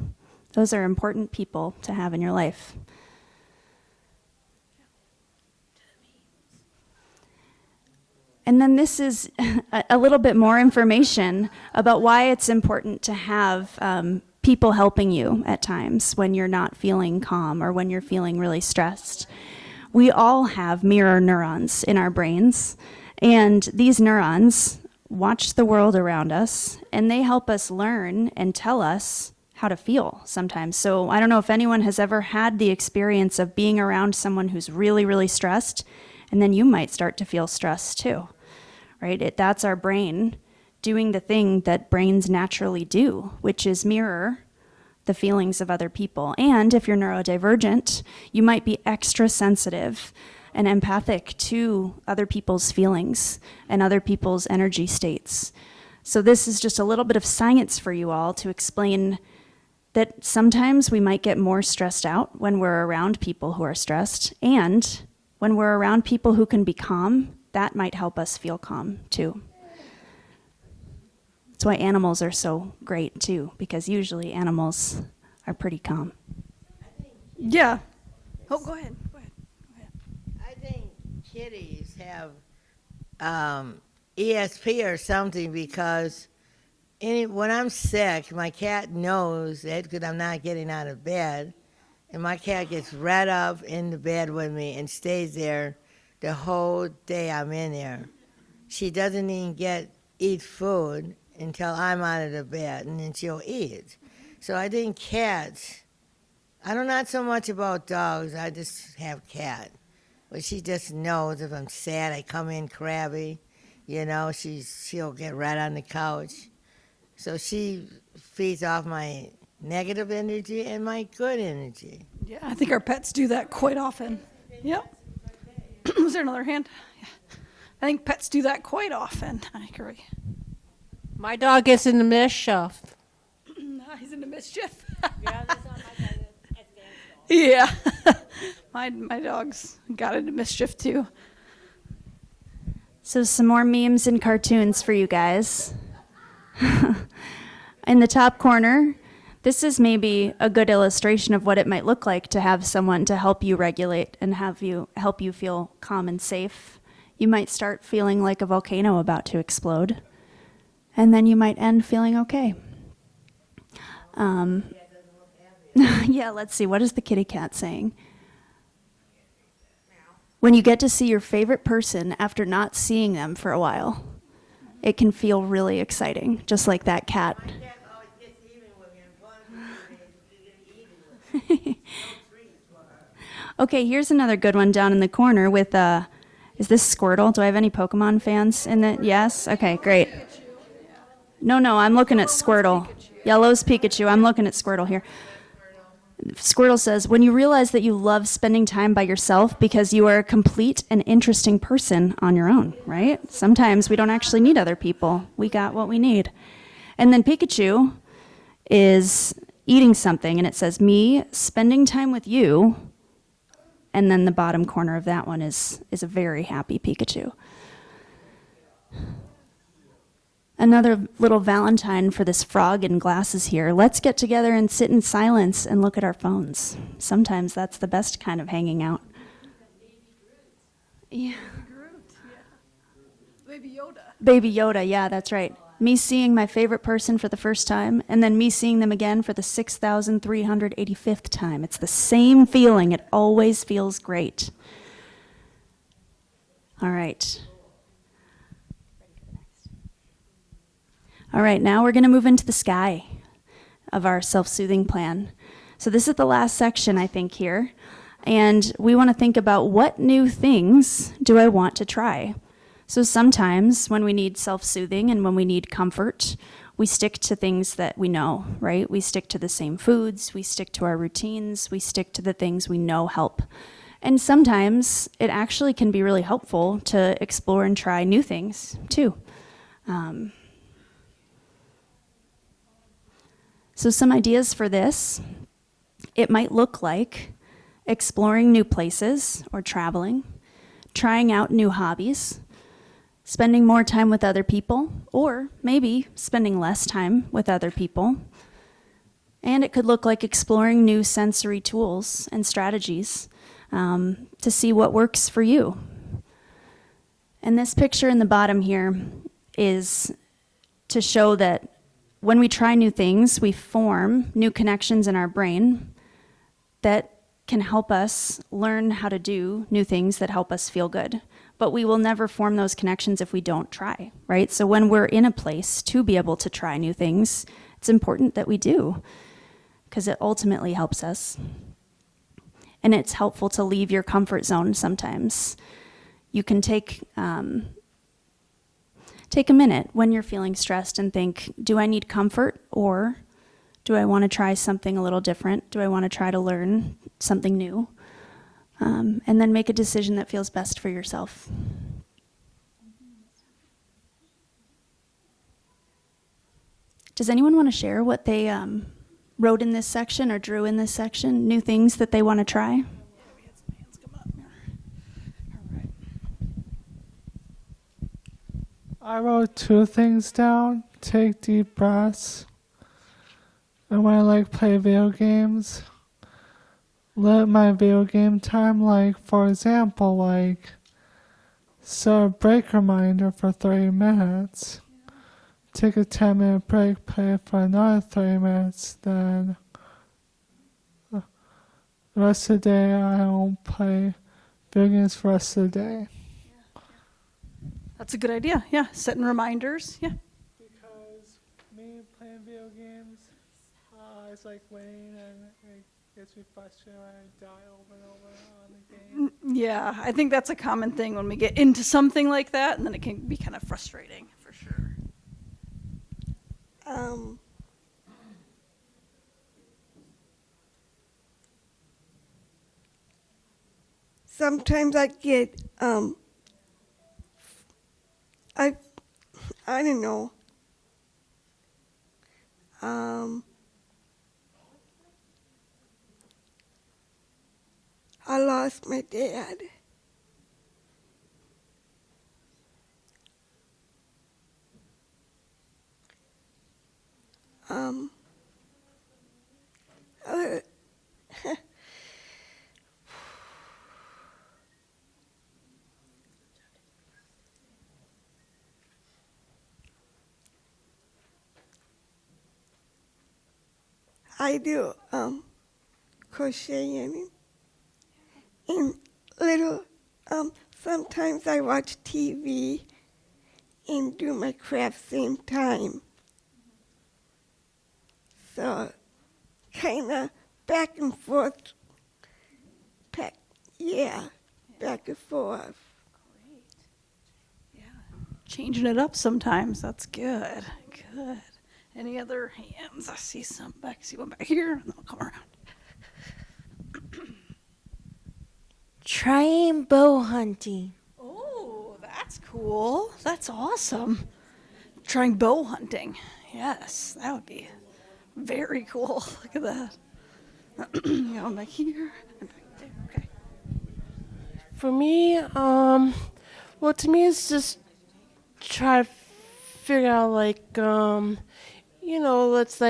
Those are important people to have in your life. And then this is a little bit more information about why it's important to have people helping you at times when you're not feeling calm or when you're feeling really stressed. We all have mirror neurons in our brains, and these neurons watch the world around us, and they help us learn and tell us how to feel sometimes. So I don't know if anyone has ever had the experience of being around someone who's really, really stressed, and then you might start to feel stressed too, right? That's our brain doing the thing that brains naturally do, which is mirror the feelings of other people. And if you're neurodivergent, you might be extra sensitive and empathic to other people's feelings and other people's energy states. So this is just a little bit of science for you all to explain that sometimes we might get more stressed out when we're around people who are stressed, and when we're around people who can be calm, that might help us feel calm too. That's why animals are so great too, because usually animals are pretty calm. Yeah. Oh, go ahead. Go ahead. I think kitties have ESP or something because when I'm sick, my cat knows that because I'm not getting out of bed, and my cat gets right up in the bed with me and stays there the whole day I'm in there. She doesn't even eat food until I'm out of the bed, and then she'll eat. So I think cats, I don't know so much about dogs, I just have cat. But she just knows if I'm sad, I come in crabby, you know, she'll get right on the couch. So she feeds off my negative energy and my good energy. Yeah, I think our pets do that quite often. Yep. Was there another hand? Yeah. I think pets do that quite often. I agree. My dog gets in the mischief. He's into mischief. Yeah. My dog's got into mischief too. So some more memes and cartoons for you guys. In the top corner, this is maybe a good illustration of what it might look like to have someone to help you regulate and help you feel calm and safe. You might start feeling like a volcano about to explode, and then you might end feeling okay. Yeah, let's see. What is the kitty cat saying? When you get to see your favorite person after not seeing them for a while, it can feel really exciting, just like that cat. Okay, here's another good one down in the corner with, is this Squirtle? Do I have any Pokemon fans in it? Yes? Okay, great. No, I'm looking at Squirtle. Yellow's Pikachu. I'm looking at Squirtle here. Squirtle says, when you realize that you love spending time by yourself because you are a complete and interesting person on your own, right? Sometimes we don't actually need other people. We got what we need. And then Pikachu is eating something, and it says, me spending time with you. And then the bottom corner of that one is a very happy Pikachu. Another little Valentine for this frog in glasses here. Let's get together and sit in silence and look at our phones. Sometimes that's the best kind of hanging out. Yeah. Baby Yoda. Baby Yoda, yeah, that's right. Me seeing my favorite person for the first time, and then me seeing them again for the 6,385th time. It's the same feeling. It always feels great. All right. All right, now we're going to move into the sky of our self-soothing plan. So this is the last section, I think, here. And we want to think about what new things do I want to try? So sometimes when we need self-soothing and when we need comfort, we stick to things that we know, right? We stick to the same foods, we stick to our routines, we stick to the things we know help. And sometimes it actually can be really helpful to explore and try new things too. So some ideas for this, it might look like exploring new places or traveling, trying out new hobbies, spending more time with other people, or maybe spending less time with other people. And it could look like exploring new sensory tools and strategies to see what works for you. And this picture in the bottom here is to show that when we try new things, we form new connections in our brain that can help us learn how to do new things that help us feel good. But we will never form those connections if we don't try, right? So when we're in a place to be able to try new things, it's important that we do, because it ultimately helps us. And it's helpful to leave your comfort zone sometimes. You can take a minute when you're feeling stressed and think, do I need comfort, or do I want to try something a little different? Do I want to try to learn something new? And then make a decision that feels best for yourself. Does anyone want to share what they wrote in this section or drew in this section? New things that they want to try? I wrote 2 things down. Take deep breaths. And when I play video games, limit my video game time, like, for example, like, set a break reminder for 30 minutes, take a 10-minute break, play for another 30 minutes, then the rest of the day I don't play video games for the rest of the day. That's a good idea. Yeah, setting reminders. Yeah. Because me playing video games, it's like winning, and it gets me frustrated when I die over and over on the game. Yeah, I think that's a common thing when we get into something like that, and then it can be kind of frustrating, for sure. Sometimes I get, I don't know. I lost my dad. I do crocheting and little sometimes I watch TV and do my craft same time. So kind of back and forth. Back and forth. Changing it up sometimes. That's good. Good. Any other hands? I see some back. See one back here, and then I'll come around. Trying bow hunting. Oh, that's cool. That's awesome. Trying bow hunting. Yes, that would be very cool. Look at that. Going back here and back there. Okay. For me, well, to me, it's just try to figure out, like, it's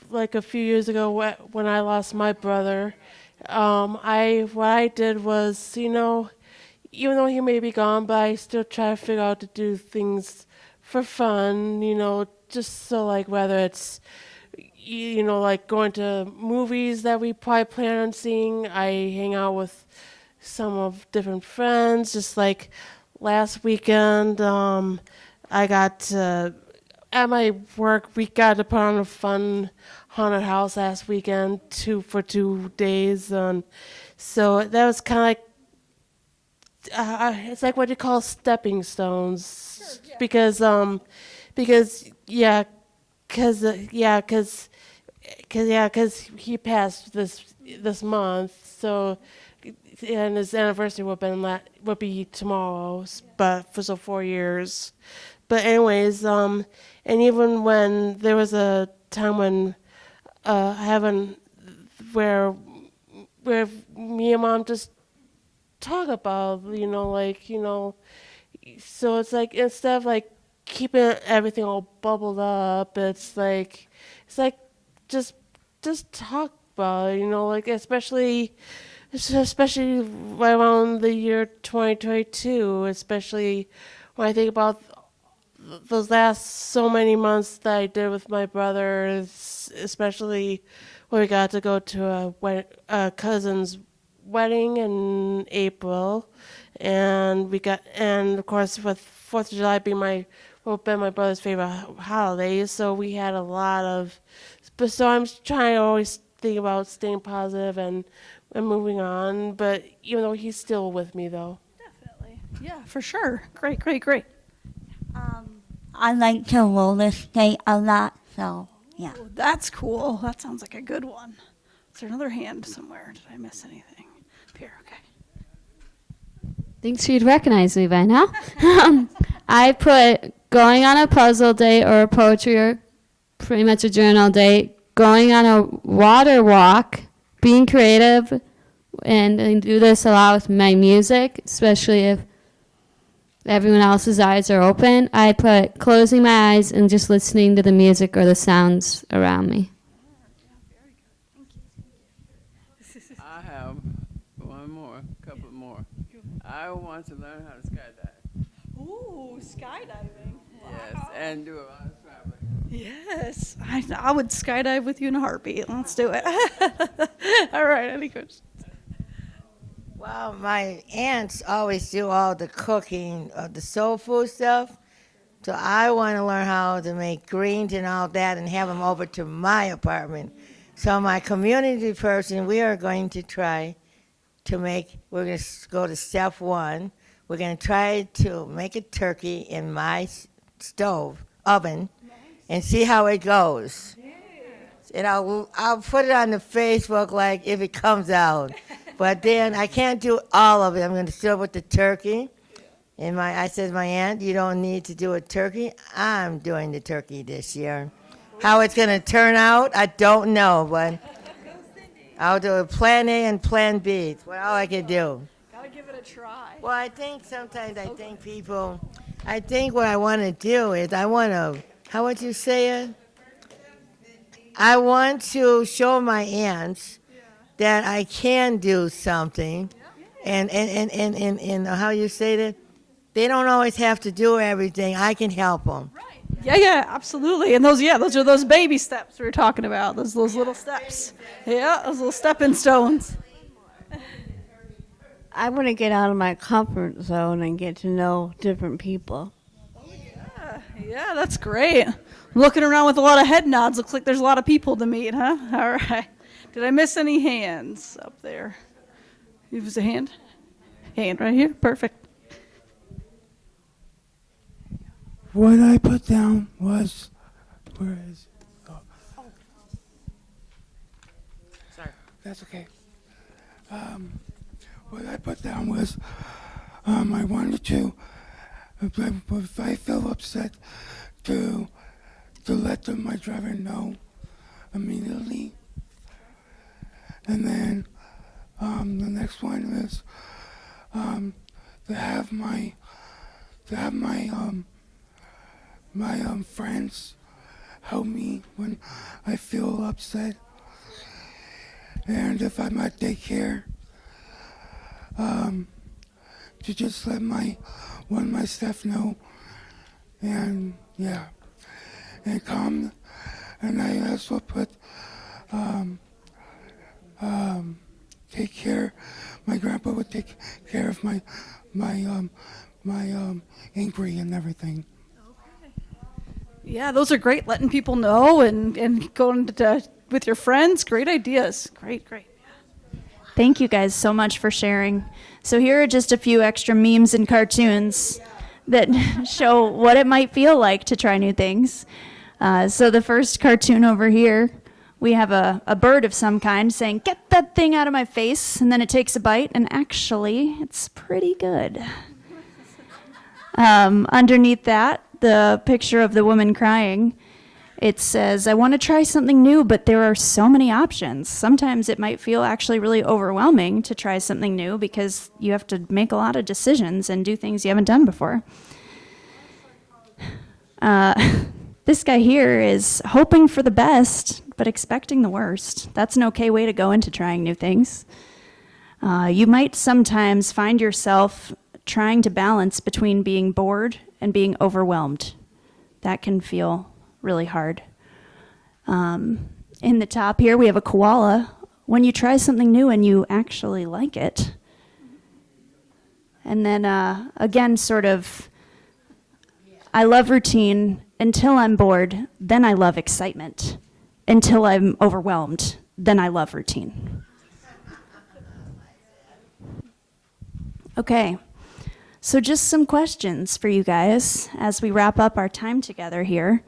like a few years ago when I lost my brother, what I did was, even though he may be gone, but I still try to figure out to do things for fun, just so, like, whether it's, like going to movies that we probably plan on seeing. I hang out with some of different friends, just like last weekend, I got at my work, we got to put on a fun haunted house last weekend for 2 days, and so that was kind of like it's like what you call stepping stones, because he passed this month, so. And his anniversary would be tomorrow, but for 4 years. But anyways, and even when there was a time when where me and Mom just talk about, so it's like instead of like keeping everything all bubbled up, it's like just talk about it, like especially right around the year 2022, especially when I think about those last so many months that I did with my brother, especially when we got to go to a cousin's wedding in April, and of course with 4th of July being my brother's favorite holiday, so we had a lot of. So I'm trying to always think about staying positive and moving on, but even though he's still with me, though. Definitely. Yeah, for sure. Great. I like to roller skate a lot, so yeah. Oh, that's cool. That sounds like a good one. Is there another hand somewhere? Did I miss anything? Up here, okay. Thinks you'd recognize me by now. I put going on a puzzle day or a poetry or pretty much a journal day, going on a water walk, being creative, and I do this a lot with my music, especially if everyone else's eyes are open. I put closing my eyes and just listening to the music or the sounds around me. I want to learn how to skydive. Ooh, skydiving. Yes, and do a lot of traveling. Yes, I would skydive with you in a heartbeat. Let's do it. All right, any questions? Well, my aunts always do all the cooking of the soul food stuff. So I want to learn how to make greens and all that and have them over to my apartment. So my community person, we are going to try to we're going to go to step one. We're going to try to make a turkey in my oven, and see how it goes. And I'll put it on the Facebook like if it comes out. But then I can't do all of it. I'm going to start with the turkey. And I said, my aunt, you don't need to do a turkey. I'm doing the turkey this year. How it's going to turn out, I don't know, but I'll do a plan A and plan B. It's all I can do. Gotta give it a try. Well, I think sometimes I think what I want to do is how would you say it? I want to show my aunts that I can do something, and how you say that, they don't always have to do everything. I can help them. Yeah, absolutely. And those are those baby steps we were talking about. Those little steps. Yeah, those little stepping stones. I want to get out of my comfort zone and get to know different people. Yeah, that's great. Looking around with a lot of head nods. Looks like there's a lot of people to meet, huh? All right. Did I miss any hands up there? It was a hand? Hand right here. Perfect. What I put down was, where is it? Oh. Sorry. That's okay. What I put down was, I wanted to, if I feel upset, to let my driver know immediately. And then the next one is to have my friends help me when I feel upset. And if I'm at daycare, to just let one of my staff know, and yeah, and come. And I also put take care. My grandpa would take care of my inquiry and everything. Yeah, those are great. Letting people know and going with your friends. Great ideas. Great. Thank you guys so much for sharing. So here are just a few extra memes and cartoons that show what it might feel like to try new things. So the first cartoon over here, we have a bird of some kind saying, "Get that thing out of my face," and then it takes a bite, and actually, it's pretty good. Underneath that, the picture of the woman crying, it says, "I want to try something new, but there are so many options." Sometimes it might feel actually really overwhelming to try something new because you have to make a lot of decisions and do things you haven't done before. This guy here is hoping for the best, but expecting the worst. That's an okay way to go into trying new things. You might sometimes find yourself trying to balance between being bored and being overwhelmed. That can feel really hard. In the top here, we have a koala. When you try something new and you actually like it. And then again, sort of, I love routine until I'm bored, then I love excitement. Until I'm overwhelmed, then I love routine. Okay, so just some questions for you guys as we wrap up our time together here.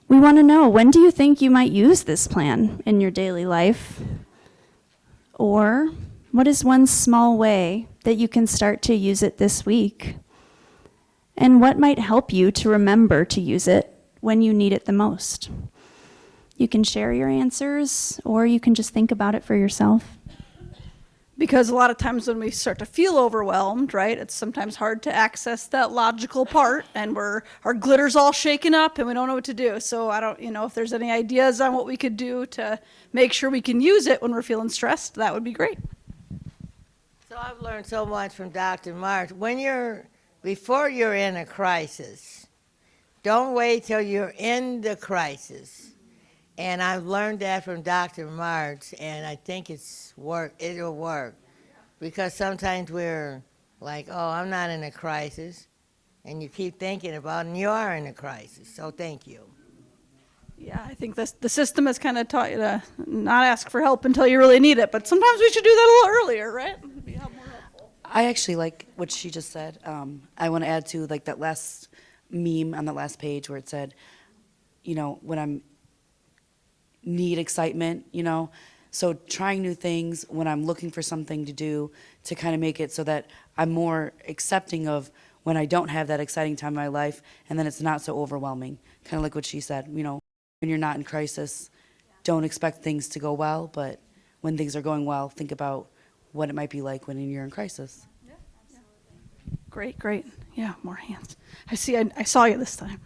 We want to know, when do you think you might use this plan in your daily life? Or what is one small way that you can start to use it this week? And what might help you to remember to use it when you need it the most? You can share your answers, or you can just think about it for yourself. Because a lot of times when we start to feel overwhelmed, right, it's sometimes hard to access that logical part, and our glitter's all shaken up and we don't know what to do. So I don't, if there's any ideas on what we could do to make sure we can use it when we're feeling stressed, that would be great. So So I've learned so much from Dr. March. Before you're in a crisis, don't wait till you're in the crisis. And I've learned that from Dr. March, and I think it'll work. Because sometimes we're like, oh, I'm not in a crisis. And you keep thinking about it, and you are in a crisis. So thank you. Yeah, I think the system has kind of taught you to not ask for help until you really need it. But sometimes we should do that a little earlier, right? Be more helpful. I actually like what she just said. I want to add to like that last meme on the last page where it said, you know, when I'm need excitement, you know, so trying new things when I'm looking for something to do to kind of make it so that I'm more accepting of when I don't have that exciting time in my life, and then it's not so overwhelming. Kind of like what she said, you know, when you're not in crisis, don't expect things to go well, but when things are going well, think about what it might be like when you're in crisis. Great, great. Yeah, more hands. I saw you this time.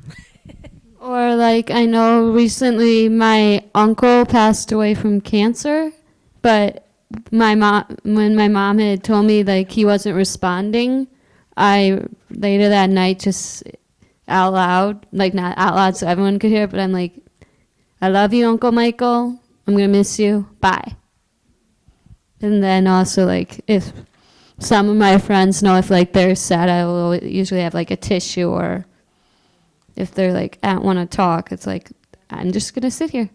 Or like I know recently my uncle passed away from cancer, but when my mom had told me like he wasn't responding, I later that night just out loud, like not out loud so everyone could hear, but I'm like, I love you, Uncle Michael. I'm gonna miss you. Bye. And then also like if some of my friends know if like they're sad, I will usually have like a tissue, or if they're like, I don't want to talk, it's like, I'm just going to sit here.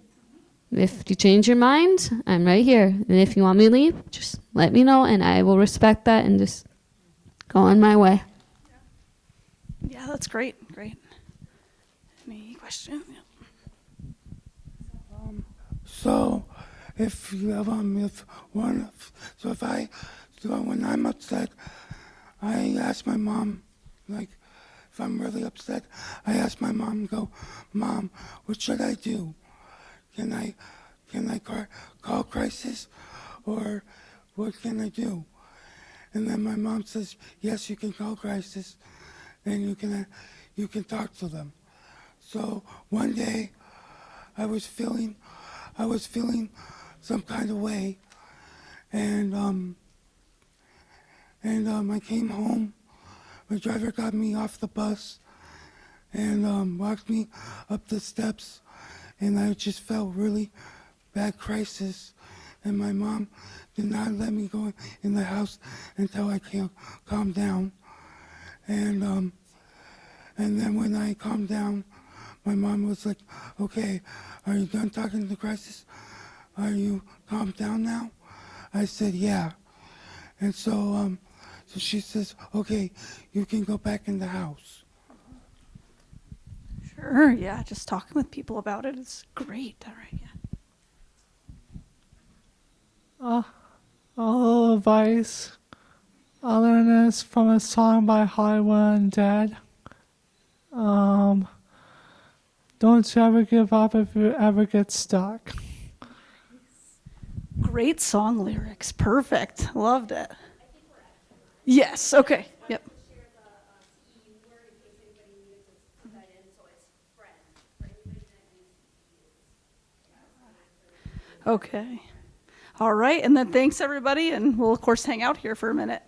If you change your mind, I'm right here. And if you want me to leave, just let me know, and I will respect that and just go on my way. Yeah, that's great. Great. Any question? Yeah. So, when I'm upset, I ask my mom, like, if I'm really upset, I ask my mom, go, Mom, what should I do? Can I call crisis, or what can I do? And then my mom says, yes, you can call crisis, and you can talk to them. So one day, I was feeling some kind of way, and I came home. My driver got me off the bus and walked me up the steps, and I just felt really bad crisis. And my mom did not let me go in the house until I calmed down. And then when I calmed down, my mom was like, okay, are you done talking to the crisis? Are you calmed down now? I said, yeah. And so she says, okay, you can go back in the house. Sure, yeah, just talking with people about it is great. All right, yeah. A little advice. I learned this from a song by Hollywood Undead. Don't you ever give up if you ever get stuck. Great song lyrics. Perfect. Loved it. Yes, okay. Yep. Okay. All right, and then thanks everybody, and we'll of course hang out here for a minute.